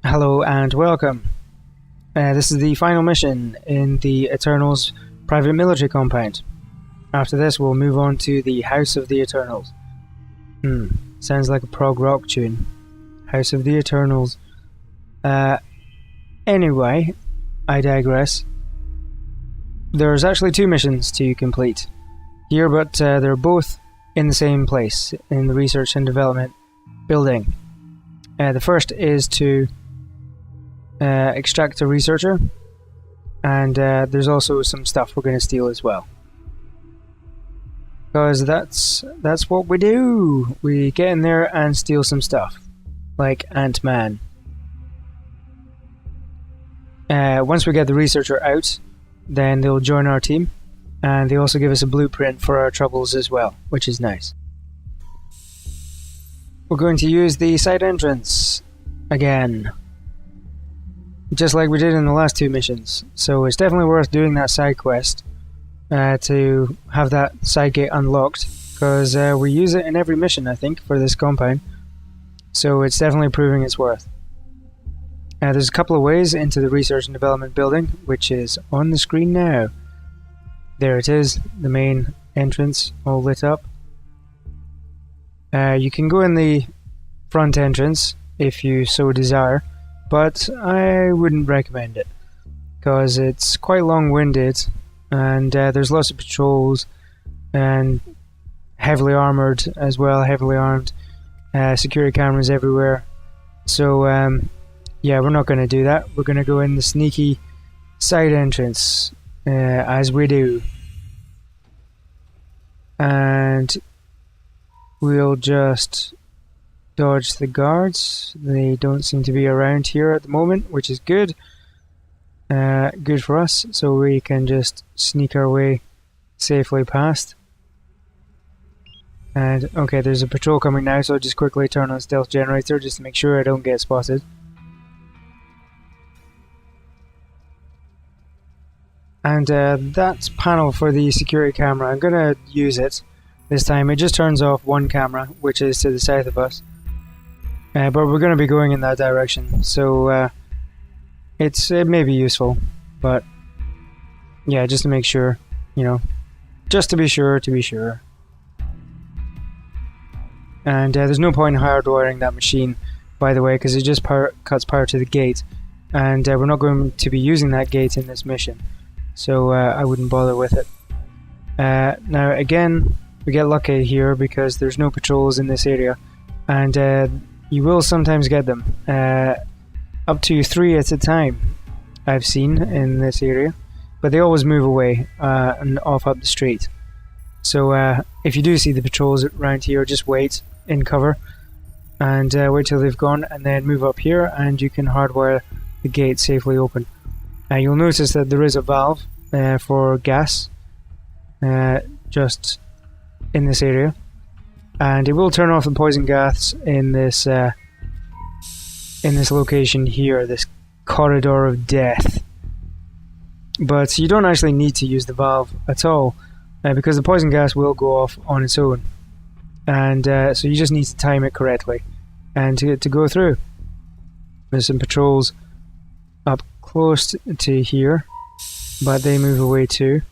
Hello and welcome. This is the final mission in the Eternals private military compound. After this we'll move on to the House of the Eternals. Sounds like a prog rock tune. House of the Eternals. Anyway, I digress. There's actually two missions to complete here, but they're both in the same place, in the research and development building. The first is to extract a researcher, and there's also some stuff we're going to steal as well. Because that's what we do. We get in there and steal some stuff, like Ant-Man. Once we get the researcher out, then they'll join our team, and they also give us a blueprint for our troubles as well, which is nice. We're going to use the side entrance again, just like we did in the last two missions, so it's definitely worth doing that side quest to have that side gate unlocked, because we use it in every mission, I think, for this compound, so it's definitely proving its worth. There's a couple of ways into the research and development building, which is on the screen now. There it is, the main entrance, all lit up. You can go in the front entrance if you so desire, but I wouldn't recommend it, because it's quite long-winded, and there's lots of patrols, and heavily armoured as well, heavily armed, security cameras everywhere, so yeah, we're not going to do that. We're going to go in the sneaky side entrance, as we do, and we'll just dodge the guards. They don't seem to be around here at the moment, which is good. Good for us, so we can just sneak our way safely past. And okay, there's a patrol coming now, so I'll just quickly turn on stealth generator just to make sure I don't get spotted. And that's panel for the security camera. I'm gonna use it this time. It just turns off one camera, which is to the south of us. But we're going to be going in that direction, so it may be useful, but yeah, just to make sure, you know, just to be sure. And there's no point in hardwiring that machine, by the way, because it just cuts power to the gate, and we're not going to be using that gate in this mission, so I wouldn't bother with it. Now again, we get lucky here because there's no patrols in this area, and you will sometimes get them, up to 3 at a time, I've seen in this area, but they always move away and off up the street. So if you do see the patrols around here, just wait in cover and wait till they've gone, and then move up here and you can hardwire the gate safely open. You'll notice that there is a valve for gas just in this area, and it will turn off the poison gas in this location here, this corridor of death. But you don't actually need to use the valve at all, because the poison gas will go off on its own, and so you just need to time it correctly and to go through. There's some patrols up close to here, but they move away too,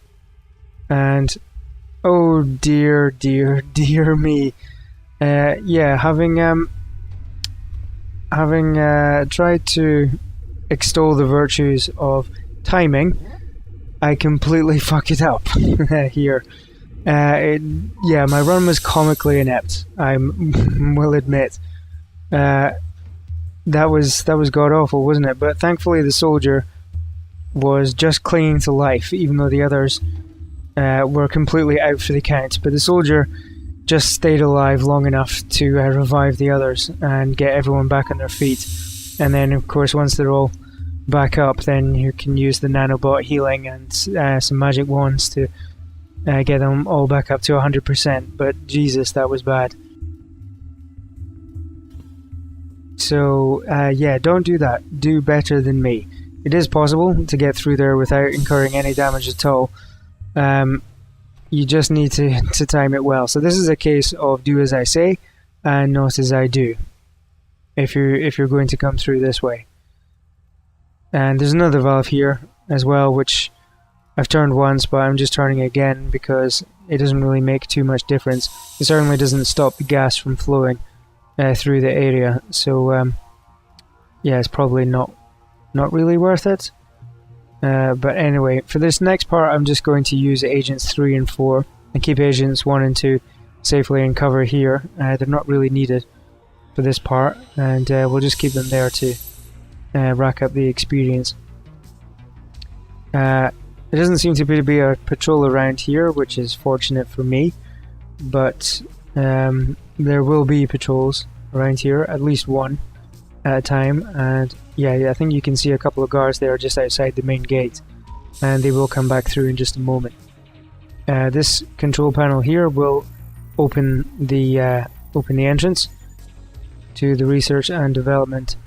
and oh dear me. Yeah, having tried to extol the virtues of timing, I completely fuck it up here. Yeah, my run was comically inept, I will admit. That was god awful, wasn't it? But thankfully the soldier was just clinging to life, even though the others were completely out for the count. But the soldier just stayed alive long enough to revive the others and get everyone back on their feet. And then, of course, once they're all back up, then you can use the nanobot healing and some magic wands to get them all back up to 100%. But Jesus, that was bad. So, yeah, don't do that. Do better than me. It is possible to get through there without incurring any damage at all. you just need to time it well. So this is a case of do as I say and not as I do, if you're going to come through this way. And there's another valve here as well, which I've turned once, but I'm just turning again because it doesn't really make too much difference. It certainly doesn't stop the gas from flowing through the area, so yeah, it's probably not really worth it. But anyway, for this next part I'm just going to use agents 3 and 4 and keep agents 1 and 2 safely in cover here. They're not really needed for this part, and we'll just keep them there to rack up the experience. There doesn't seem to be a patrol around here, which is fortunate for me, but there will be patrols around here, at least one at a time. And yeah, I think you can see a couple of guards there just outside the main gate, and they will come back through in just a moment. This control panel here will open the entrance to the research and development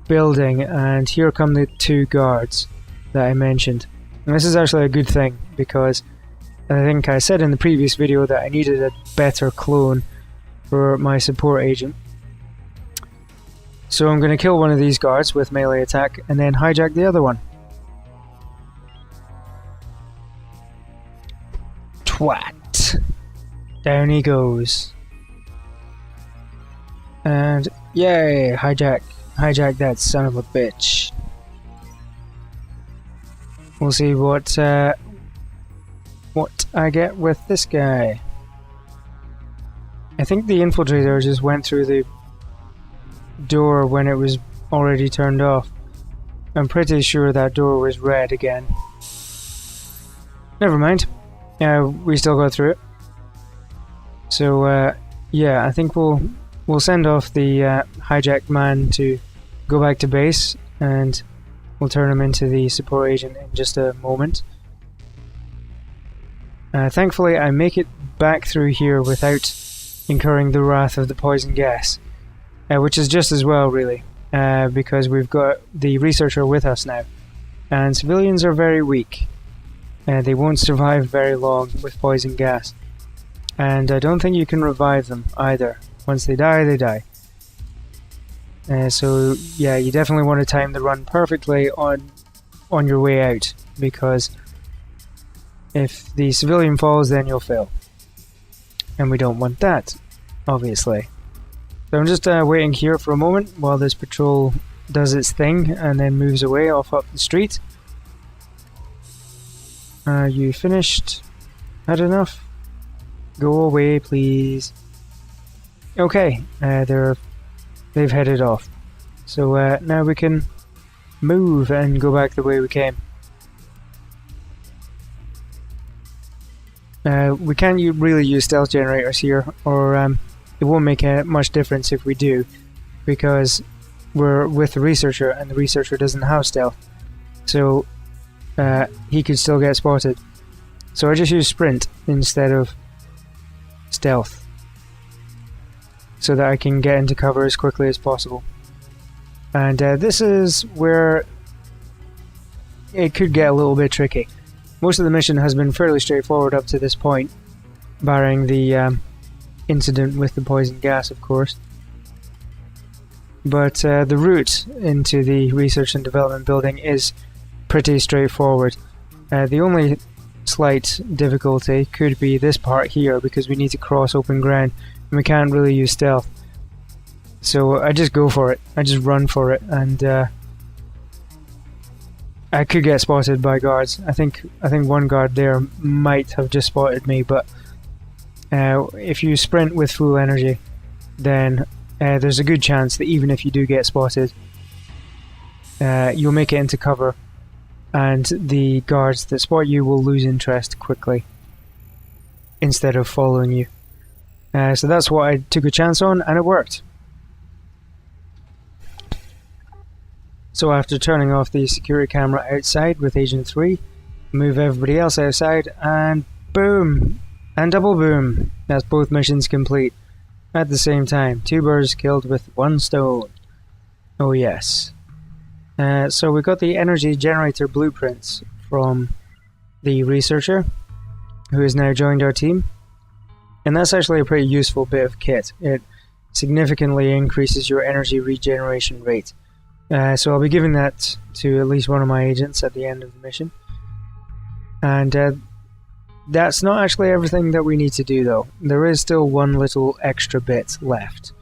building, and here come the 2 guards that I mentioned. And this is actually a good thing, because I think I said in the previous video that I needed a better clone for my support agent. So I'm going to kill one of these guards with melee attack and then hijack the other one. Twat! Down he goes. And yay! Hijack that son of a bitch. We'll see what I get with this guy. I think the infiltrator just went through the door when it was already turned off. I'm pretty sure that door was red again. Never mind. We still got through it. So yeah, I think we'll send off the hijacked man to go back to base, and we'll turn him into the support agent in just a moment. Thankfully I make it back through here without incurring the wrath of the poison gas, which is just as well really, because we've got the researcher with us now, and civilians are very weak. They won't survive very long with poison gas, and I don't think you can revive them either. Once they die, they die. So yeah, you definitely want to time the run perfectly on your way out, because if the civilian falls, then you'll fail, and we don't want that, obviously. So I'm just waiting here for a moment while this patrol does its thing and then moves away off up the street. Are you finished? Had enough? Go away, please. Okay, they've headed off. So now we can move and go back the way we came. We can't really use stealth generators here, or it won't make much difference if we do, because we're with the researcher and the researcher doesn't have stealth. So he could still get spotted. So I just use sprint instead of stealth, so that I can get into cover as quickly as possible. And this is where it could get a little bit tricky. Most of the mission has been fairly straightforward up to this point, barring the incident with the poison gas, of course. But the route into the research and development building is pretty straightforward. The only slight difficulty could be this part here, because we need to cross open ground and we can't really use stealth. So I just go for it. I just run for it, and I could get spotted by guards. I think one guard there might have just spotted me, but if you sprint with full energy, then there's a good chance that even if you do get spotted, you'll make it into cover, and the guards that spot you will lose interest quickly instead of following you. So that's what I took a chance on, and it worked. So after turning off the security camera outside with Agent 3, move everybody else outside, and boom! And double boom! That's both missions complete at the same time. 2 birds killed with 1 stone. Oh yes. So we got the energy generator blueprints from the researcher. who has now joined our team. And that's actually a pretty useful bit of kit. It significantly increases your energy regeneration rate. So I'll be giving that to at least one of my agents at the end of the mission. And that's not actually everything that we need to do though. There is still one little extra bit left.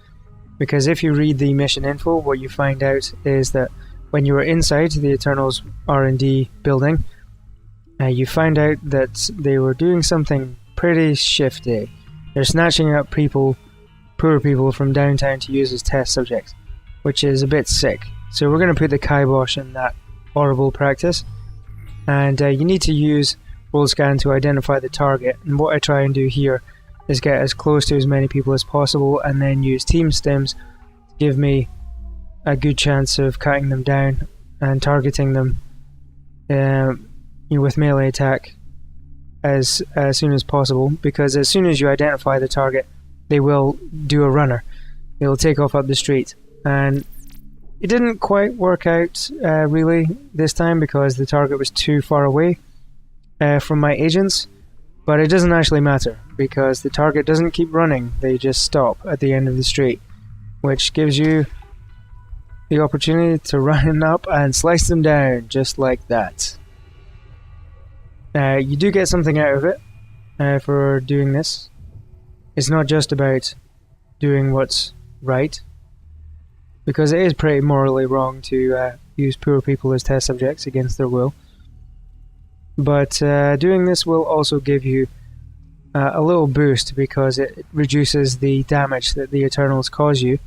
Because if you read the mission info, what you find out is that when you were inside the Eternals R&D building, you find out that they were doing something pretty shifty. They're snatching up people, poor people from downtown to use as test subjects, which is a bit sick. So we're going to put the kibosh in that horrible practice. And you need to use roll scan to identify the target. And what I try and do here is get as close to as many people as possible and then use team stims to give me a good chance of cutting them down and targeting them with melee attack as soon as possible, because as soon as you identify the target, they will do a runner. They'll take off up the street. And it didn't quite work out really this time because the target was too far away from my agents, but it doesn't actually matter because the target doesn't keep running, they just stop at the end of the street, which gives you the opportunity to run up and slice them down just like that. You do get something out of it for doing this. It's not just about doing what's right, because it is pretty morally wrong to use poor people as test subjects against their will. But doing this will also give you a little boost because it reduces the damage that the Eternals cause you,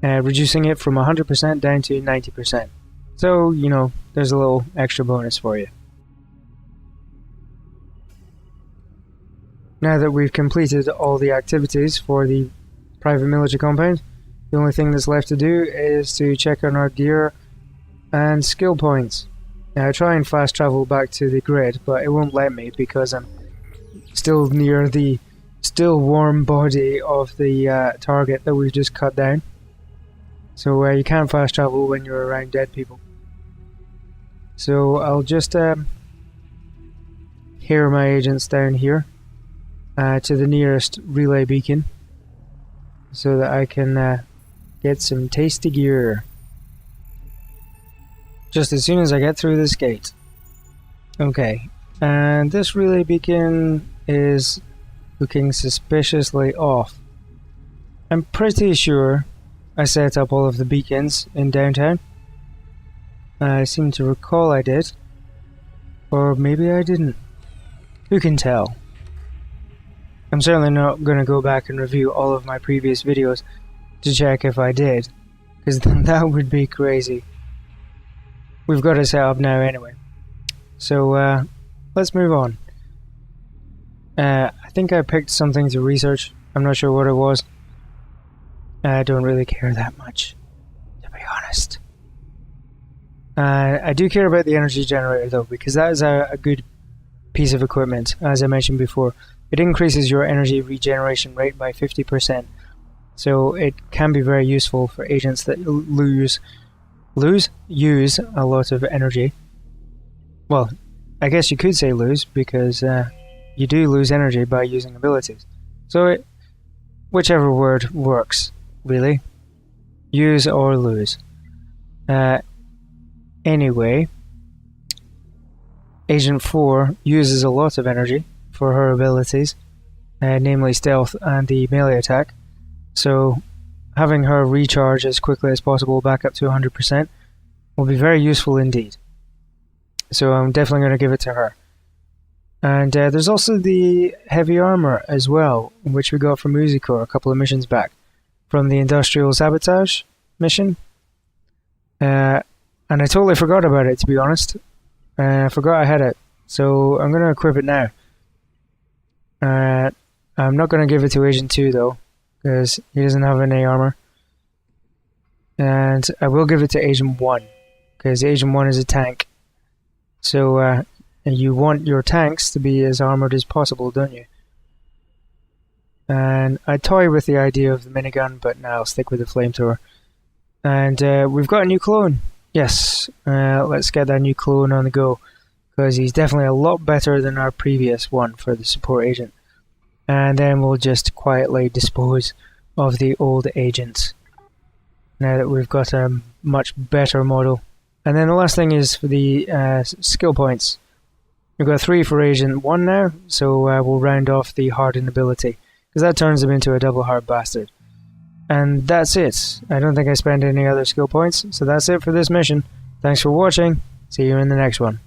reducing it from 100% down to 90%. So, you know, there's a little extra bonus for you. Now that we've completed all the activities for the private military compound, the only thing that's left to do is to check on our gear and skill points. Now I try and fast travel back to the grid, but it won't let me because I'm still near the still warm body of the target that we've just cut down. So you can't fast travel when you're around dead people. So I'll just hear my agents down here to the nearest relay beacon so that I can get some tasty gear just as soon as I get through this gate. Okay, and this relay beacon is looking suspiciously off. I'm pretty sure I set up all of the beacons in downtown. I seem to recall I did, or maybe I didn't. Who can tell? I'm certainly not going to go back and review all of my previous videos to check if I did, because that would be crazy. We've got it set up now anyway. So let's move on. I think I picked something to research. I'm not sure what it was. I don't really care that much, to be honest. I do care about the energy generator though, because that is a good piece of equipment, as I mentioned before. It increases your energy regeneration rate by 50%, so it can be very useful for agents that use a lot of energy. Well, I guess you could say lose, because you do lose energy by using abilities. So whichever word works, really. Use or lose. Anyway, Agent 4 uses a lot of energy for her abilities, namely stealth and the melee attack. So having her recharge as quickly as possible back up to 100% will be very useful indeed. So I'm definitely going to give it to her. And there's also the heavy armor as well, which we got from Uzikor a couple of missions back, from the Industrial Sabotage mission. And I totally forgot about it, to be honest. I forgot I had it, so I'm going to equip it now. I'm not going to give it to Agent 2 though, because he doesn't have any armor. And I will give it to Agent 1, because Agent 1 is a tank. So you want your tanks to be as armored as possible, don't you? And I toy with the idea of the minigun, but now I'll stick with the flamethrower. And we've got a new clone. Yes, let's get that new clone on the go, because he's definitely a lot better than our previous one for the support agent. And then we'll just quietly dispose of the old agents now that we've got a much better model. And then the last thing is for the skill points. We've got 3 for Agent 1 now, so we'll round off the hardened ability, because that turns him into a double hard bastard. And that's it. I don't think I spent any other skill points, so that's it for this mission. Thanks for watching. See you in the next one.